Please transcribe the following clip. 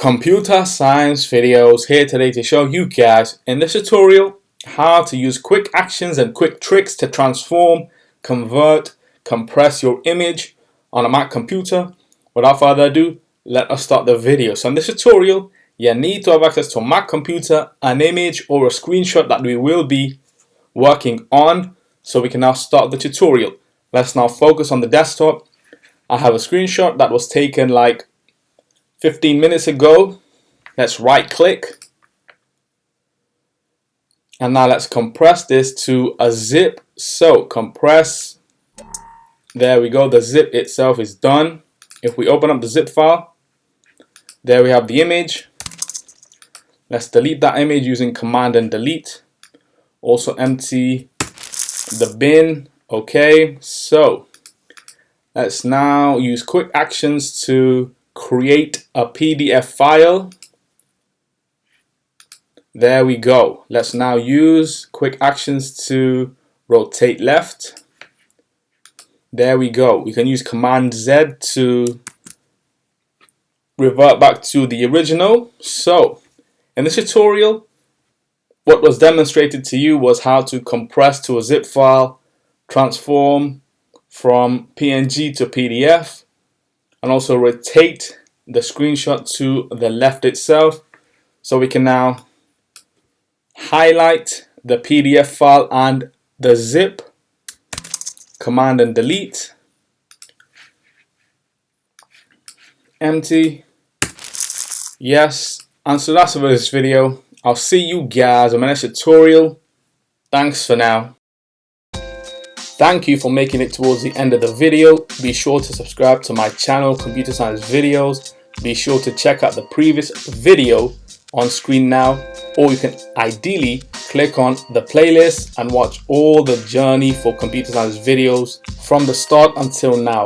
Computer science videos here today to show you guys in this tutorial how to use quick actions and quick tricks to transform, convert, compress your image on a Mac computer. Without further ado, let us start the video. So in this tutorial, you need to have access to a Mac computer, an image or a screenshot that we will be working on. So we can now start the tutorial. Let's now focus on the desktop. I have a screenshot that was taken like 15 minutes ago. Let's right click and now let's compress this to a zip. So compress, there we go, the zip itself is done. If we open up the zip file, there we have the image. Let's delete that image using command and delete. Also empty the bin. Okay, so let's now use quick actions to create a PDF file. There we go. Let's now use quick actions to rotate left. There we go. We can use Command Z to revert back to the original. So in this tutorial, what was demonstrated to you was how to compress to a zip file, transform from PNG to PDF, and also rotate the screenshot to the left itself. So we can now highlight the PDF file and the zip, command and delete, empty, yes. And so that's it for this video. I'll see you guys in my next tutorial. Thanks for now. Thank you for making it towards the end of the video. Be sure to subscribe to my channel, Computer Science Videos. Be sure to check out the previous video on screen now, or you can ideally click on the playlist and watch all the journey for computer science videos from the start until now.